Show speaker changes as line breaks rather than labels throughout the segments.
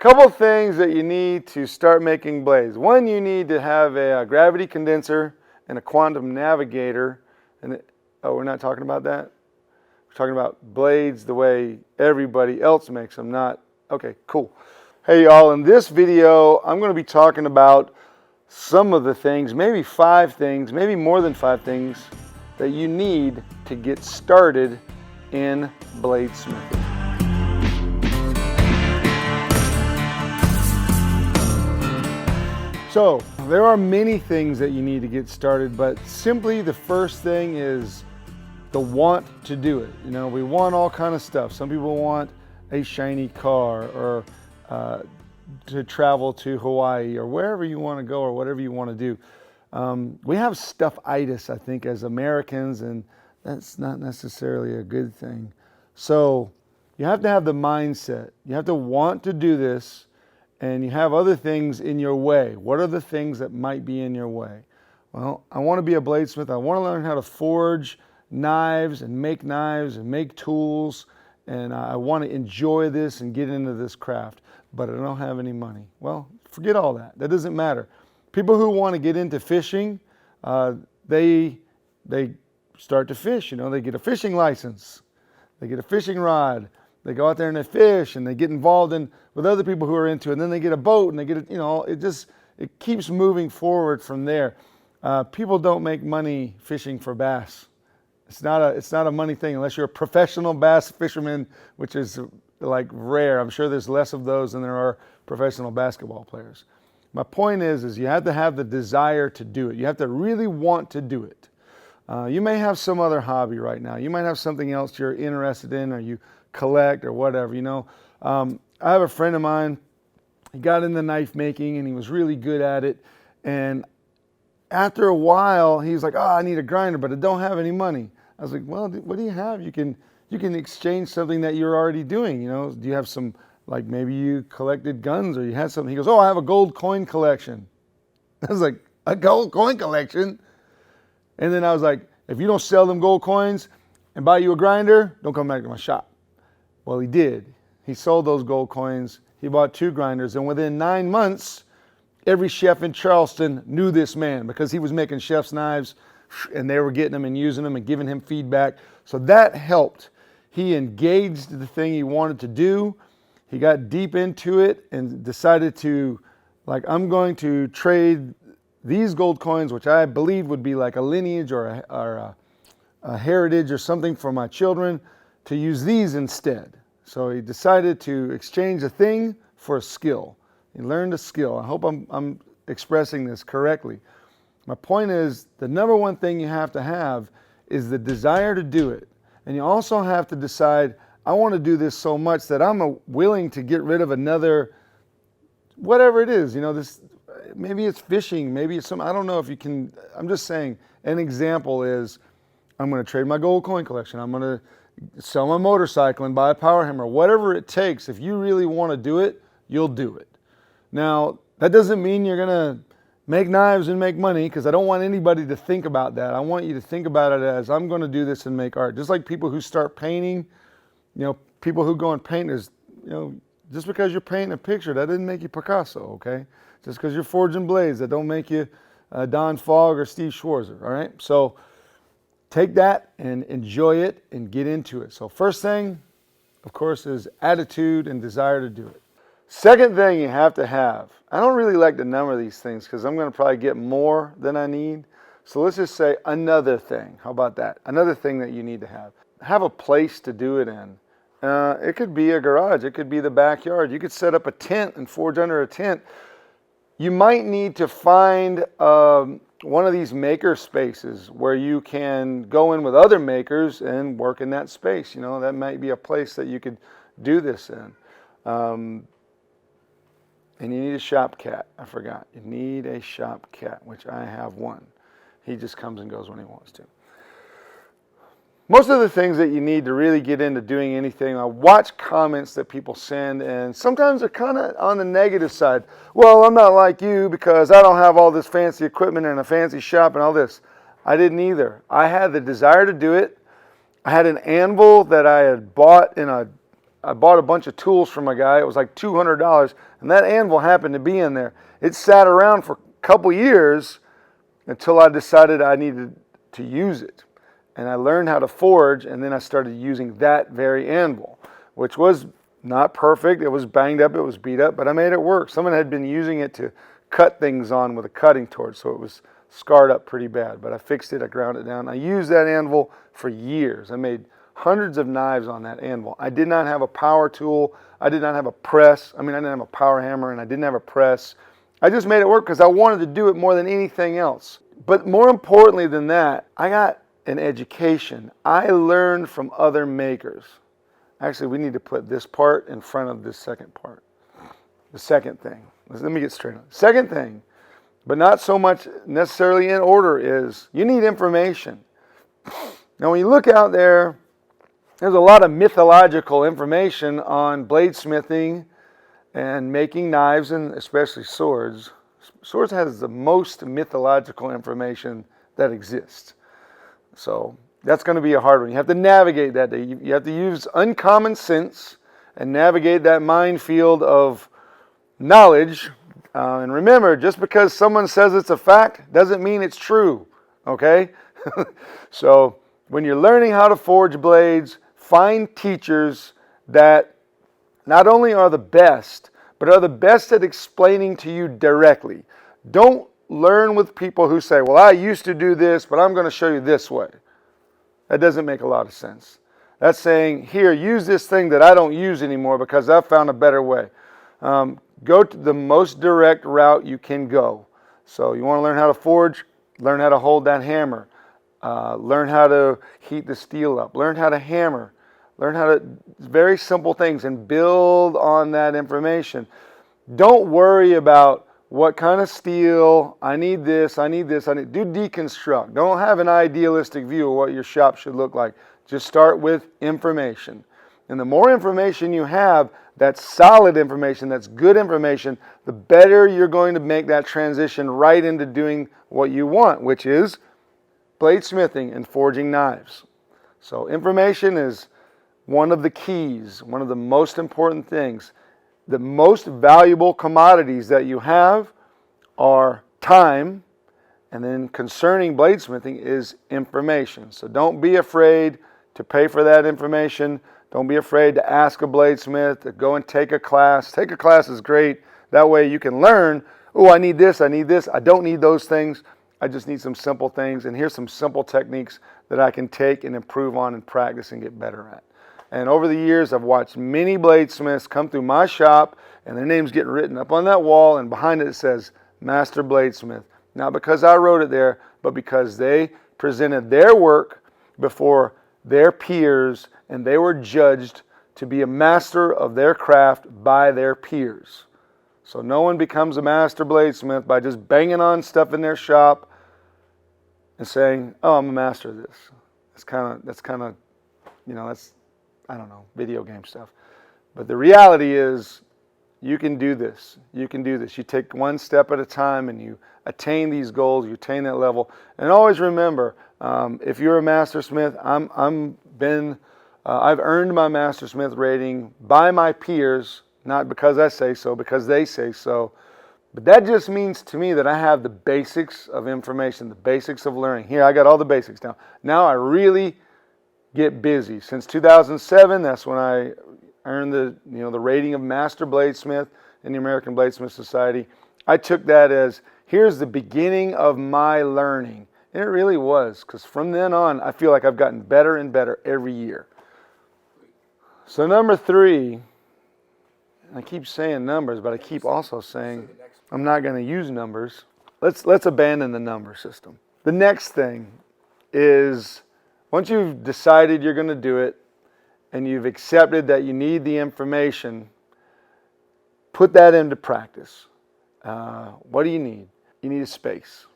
Couple things that you need to start making blades. One, you need to have a gravity condenser and a quantum navigator. Oh, we're not talking about that? We're talking about blades the way everybody else makes them, not... Okay, cool. Hey y'all, in this video, I'm going to be talking about some of the things, maybe 5 things, maybe more than 5 things that you need to get started in bladesmithing. So, there are many things that you need to get started, but simply the first thing is the want to do it. You know, we want all kind of stuff. Some people want a shiny car, or to travel to Hawaii, or wherever you want to go, or whatever you want to do. We have stuff-itis, I think, as Americans, and that's not necessarily a good thing. So you have to have the mindset. You have to want to do this, and you have other things in your way. What are the things that might be in your way? Well, I want to be a bladesmith. I want to learn how to forge knives and make tools, and I want to enjoy this and get into this craft, but I don't have any money. Well, forget all that. That doesn't matter. People who want to get into fishing, they start to fish. You know, they get a fishing license, they get a fishing rod, they go out there and they fish, and they get involved with other people who are into it, and then they get a boat, and they get it keeps moving forward from there. People don't make money fishing for bass. It's not a money thing unless you're a professional bass fisherman, which is like rare. I'm sure there's less of those than there are professional basketball players. My point is you have to have the desire to do it. You have to really want to do it. You may have some other hobby right now. You might have something else you're interested in, or you collect, or whatever. You know, I have a friend of mine. He got into knife making, and he was really good at it. And after a while, he was like, "Oh, I need a grinder, but I don't have any money." I was like, "Well, what do you have? You can exchange something that you're already doing. You know, do you have some, like, maybe you collected guns, or you had something?" He goes, "Oh, I have a gold coin collection." I was like, "A gold coin collection?" And then I was like, "If you don't sell them gold coins and buy you a grinder, don't come back to my shop." Well, he did. He sold those gold coins. He bought 2 grinders, and within 9 months, every chef in Charleston knew this man because he was making chef's knives, and they were getting them and using them and giving him feedback. So that helped. He engaged the thing he wanted to do. He got deep into it and decided to, like, I'm going to trade these gold coins, which I believe would be like a lineage or a heritage or something for my children, to use these instead. So he decided to exchange a thing for a skill. He learned a skill. I hope I'm expressing this correctly. My point is, the number one thing you have to have is the desire to do it. And you also have to decide, I want to do this so much that I'm willing to get rid of another, whatever it is. You know, this, maybe it's fishing, maybe it's I don't know if you can. I'm just saying, an example is, I'm going to trade my gold coin collection. I'm going to sell my motorcycle and buy a power hammer. Whatever it takes, if you really want to do it, you'll do it. Now, that doesn't mean you're going to make knives and make money, because I don't want anybody to think about that. I want you to think about it as, I'm going to do this and make art. Just like people who start painting, you know, people who go and paint is, you know, just because you're painting a picture, that didn't make you Picasso, okay? Just because you're forging blades, that don't make you Don Fogg or Steve Schwarzer, all right? So take that and enjoy it and get into it. So first thing, of course, is attitude and desire to do it. Second thing you have to have, I don't really like to number these things because I'm going to probably get more than I need. So let's just say another thing. How about that? Another thing that you need to have. Have a place to do it in. It could be a garage. It could be the backyard. You could set up a tent and forge under a tent. You might need to find one of these maker spaces where you can go in with other makers and work in that space. You know, that might be a place that you could do this in. And you need a shop cat. I forgot. You need a shop cat, which I have one. He just comes and goes when he wants to. Most of the things that you need to really get into doing anything, I watch comments that people send, and sometimes they're kind of on the negative side. Well, I'm not like you because I don't have all this fancy equipment and a fancy shop and all this. I didn't either. I had the desire to do it. I had an anvil that I had bought in a I bought a bunch of tools from a guy. It was like $200, and that anvil happened to be in there. It sat around for a couple years until I decided I needed to use it. And I learned how to forge, and then I started using that very anvil, which was not perfect. It was banged up, it was beat up, but I made it work. Someone had been using it to cut things on with a cutting torch, so it was scarred up pretty bad. But I fixed it, I ground it down. I used that anvil for years. I made hundreds of knives on that anvil. I did not have a power tool. I did not have a press. I didn't have a power hammer, and I didn't have a press. I just made it work because I wanted to do it more than anything else. But more importantly than that, I got an education. I learned from other makers. Actually, we need to put this part in front of this second part. The second thing. Let me get straight on. Second thing, but not so much necessarily in order, is you need information. Now, when you look out there, there's a lot of mythological information on bladesmithing and making knives, and especially swords. Swords has the most mythological information that exists. So that's going to be a hard one. You have to navigate that. You have to use uncommon sense and navigate that minefield of knowledge. And remember, just because someone says it's a fact doesn't mean it's true. Okay? So when you're learning how to forge blades, find teachers that not only are the best, but are the best at explaining to you directly. Don't learn with people who say, well, I used to do this, but I'm going to show you this way. That doesn't make a lot of sense. That's saying, here, use this thing that I don't use anymore because I found a better way. Go to the most direct route you can go. So you want to learn how to forge, learn how to hold that hammer. Learn how to heat the steel up. Learn how to hammer. Learn how to, very simple things, and build on that information. Don't worry about what kind of steel, I need this, I need this, do deconstruct. Don't have an idealistic view of what your shop should look like. Just start with information. And the more information you have, that's solid information, that's good information, the better you're going to make that transition right into doing what you want, which is bladesmithing and forging knives. So information is one of the keys, one of the most important things. The most valuable commodities that you have are time, and then concerning bladesmithing is information. So don't be afraid to pay for that information. Don't be afraid to ask a bladesmith, to go and take a class. Take a class is great. That way you can learn, oh, I need this, I need this. I don't need those things. I just need some simple things, and here's some simple techniques that I can take and improve on and practice and get better at. And over the years, I've watched many bladesmiths come through my shop, and their names getting written up on that wall, and behind it says, Master Bladesmith. Not because I wrote it there, but because they presented their work before their peers, and they were judged to be a master of their craft by their peers. So no one becomes a master bladesmith by just banging on stuff in their shop and saying, oh, I'm a master of this. That's kind of, that's, I don't know, video game stuff. But the reality is, you can do this. You can do this. You take one step at a time and you attain these goals, you attain that level. And always remember, if you're a mastersmith, I've earned my mastersmith rating by my peers, not because I say so, because they say so. But that just means to me that I have the basics of information, the basics of learning. Here, I got all the basics down. Now I really get busy. Since 2007, that's when I earned the rating of Master Bladesmith in the American Bladesmith Society. I took that as, here's the beginning of my learning. And it really was, because from then on, I feel like I've gotten better and better every year. So number 3, I keep saying numbers, but I keep also saying I'm not going to use numbers. Let's abandon the number system. The next thing is, once you've decided you're going to do it and you've accepted that you need the information, put that into practice. What do you need? You need a space.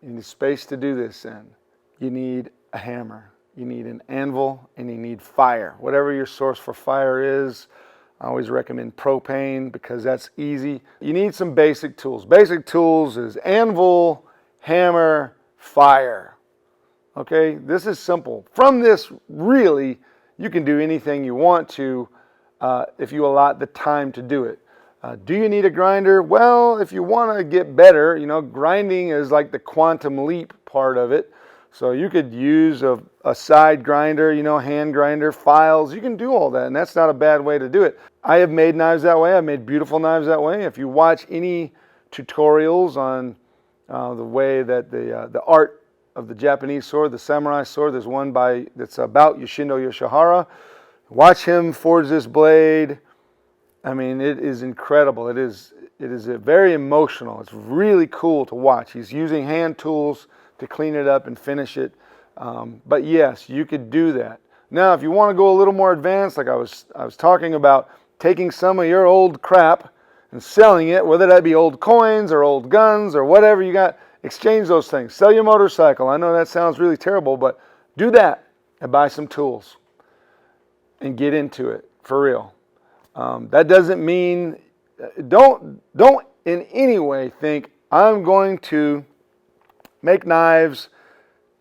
You need a space to do this in. You need a hammer. You need an anvil, and you need fire. Whatever your source for fire is, I always recommend propane because that's easy. You need some basic tools. Basic tools is anvil, hammer, fire. Okay, this is simple. From this, really, you can do anything you want to. if you allot the time to do it. Do you need a grinder? Well, if you want to get better, grinding is like the quantum leap part of it. So you could use a side grinder, hand grinder, files. You can do all that, and that's not a bad way to do it. I have made knives that way. I've made beautiful knives that way. If you watch any tutorials on the way that the art of the Japanese sword, the samurai sword, there's one that's about Yoshindo Yoshihara. Watch him forge this blade. I mean, it is incredible. It is very emotional. It's really cool to watch. He's using hand tools to clean it up and finish it. But yes, you could do that. Now, if you want to go a little more advanced, like I was talking about, taking some of your old crap and selling it, whether that be old coins or old guns or whatever you got, exchange those things. Sell your motorcycle. I know that sounds really terrible, but do that and buy some tools and get into it for real. That doesn't mean, don't in any way think I'm going to make knives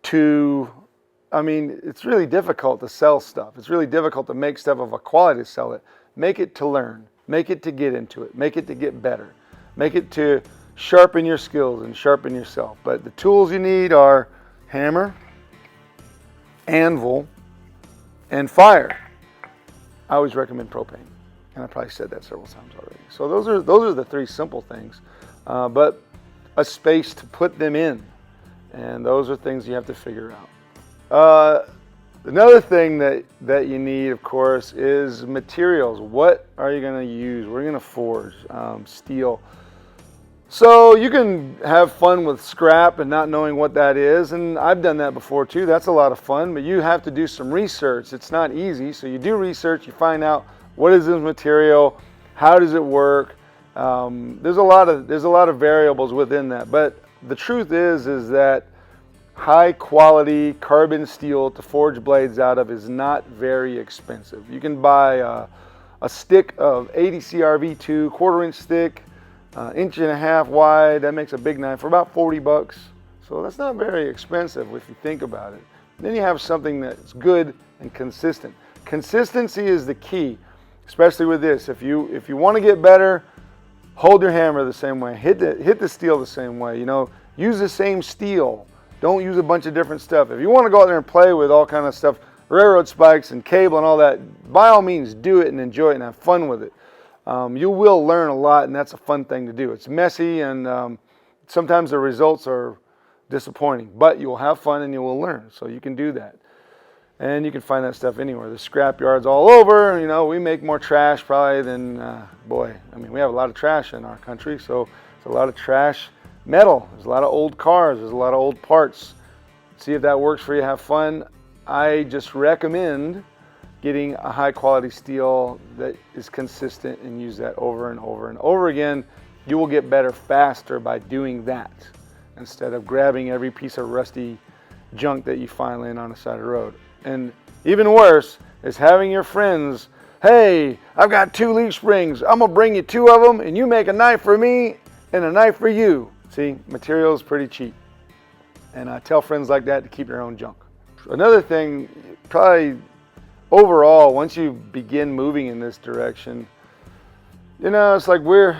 it's really difficult to sell stuff. It's really difficult to make stuff of a quality to sell it. Make it to learn. Make it to get into it. Make it to get better. Make it to sharpen your skills and sharpen yourself. But the tools you need are hammer, anvil, and fire. I always recommend propane. And I probably said that several times already. So those are the three simple things, but a space to put them in, and those are things you have to figure out. Another thing that you need, of course, is materials. What are you going to use? We're going to forge steel. So you can have fun with scrap and not knowing what that is, and I've done that before too. That's a lot of fun, but you have to do some research. It's not easy, so you do research. You find out, what is this material? How does it work? There's a lot of variables within that. But the truth is that high quality carbon steel to forge blades out of is not very expensive. You can buy a stick of 80 CRV2, 1/4 inch thick, 1.5 inches wide. That makes a big knife for about 40 bucks. So that's not very expensive if you think about it. Then you have something that's good and consistent. Consistency is the key. Especially with this, if you want to get better, hold your hammer the same way, hit the steel the same way. Use the same steel. Don't use a bunch of different stuff. If you want to go out there and play with all kind of stuff, railroad spikes and cable and all that, by all means do it and enjoy it and have fun with it. You will learn a lot, and that's a fun thing to do. It's messy, and sometimes the results are disappointing, but you will have fun and you will learn. So you can do that. And you can find that stuff anywhere. The scrap yards all over. We make more trash probably than, we have a lot of trash in our country. So it's a lot of trash metal. There's a lot of old cars. There's a lot of old parts. See if that works for you. Have fun. I just recommend getting a high quality steel that is consistent and use that over and over and over again. You will get better faster by doing that instead of grabbing every piece of rusty junk that you find laying on the side of the road. And even worse is having your friends, hey, I've got 2 leaf springs. I'm going to bring you 2 of them, and you make a knife for me and a knife for you. See, material is pretty cheap. And I tell friends like that to keep their own junk. Another thing, probably overall, once you begin moving in this direction, it's like we're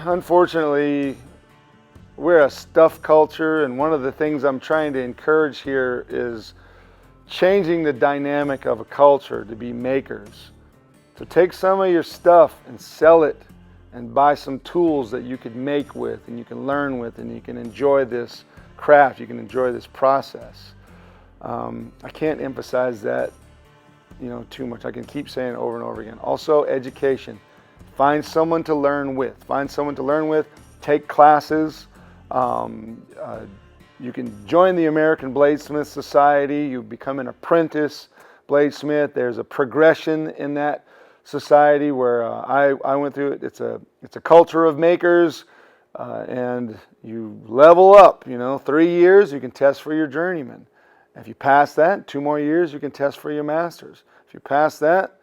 a stuff culture, and one of the things I'm trying to encourage here is changing the dynamic of a culture to be makers. So take some of your stuff and sell it and buy some tools that you could make with and you can learn with and you can enjoy this craft, you can enjoy this process. I can't emphasize that too much. I can keep saying it over and over again. Also, education. Find someone to learn with. Take classes. You can join the American Bladesmith Society. You become an apprentice bladesmith. There's a progression in that society where I went through it. It's a culture of makers, and you level up. 3 years you can test for your journeyman. If you pass that, 2 more years you can test for your masters. If you pass that,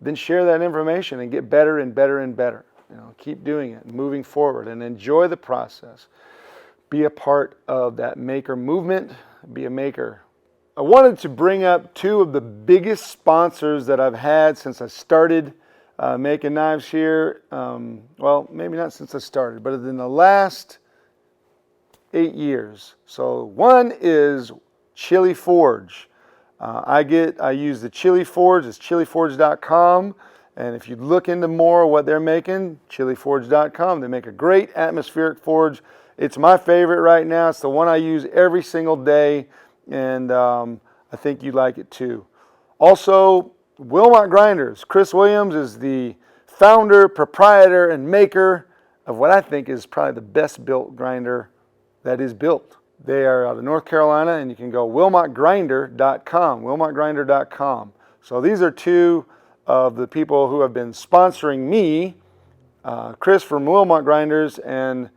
then share that information and get better and better and better. Keep doing it, moving forward, and enjoy the process. Be a part of that maker movement. Be a maker. I wanted to bring up 2 of the biggest sponsors that I've had since I started making knives here. Well, maybe not since I started, but in the last 8 years. So one is Chili Forge. I use the Chili Forge. It's chiliforge.com. And if you look into more of what they're making, chiliforge.com. They make a great atmospheric forge. It's my favorite right now. It's the one I use every single day, and I think you like it too. Also, Wilmot Grinders. Chris Williams is the founder, proprietor, and maker of what I think is probably the best built grinder that is built. They are out of North Carolina, and you can go wilmotgrinder.com, wilmotgrinder.com. So these are two of the people who have been sponsoring me, Chris from Wilmot Grinders, and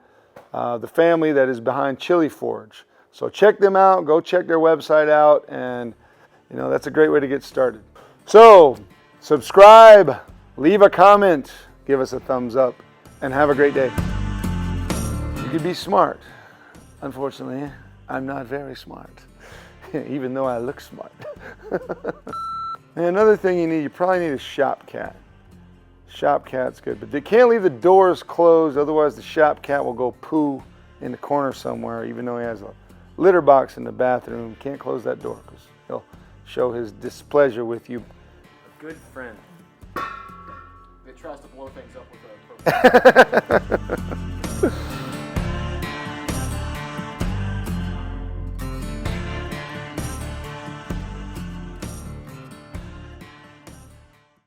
the family that is behind Chili Forge. So check them out, go check their website out, and that's a great way to get started. So subscribe, leave a comment, give us a thumbs up, and have a great day. You can be smart. Unfortunately, I'm not very smart, even though I look smart. And another thing you probably need a shop cat. Shop cat's good, but they can't leave the doors closed, otherwise the shop cat will go poo in the corner somewhere, even though he has a litter box in the bathroom. Can't close that door because he'll show his displeasure with you.
A good friend. They tries to blow things up with a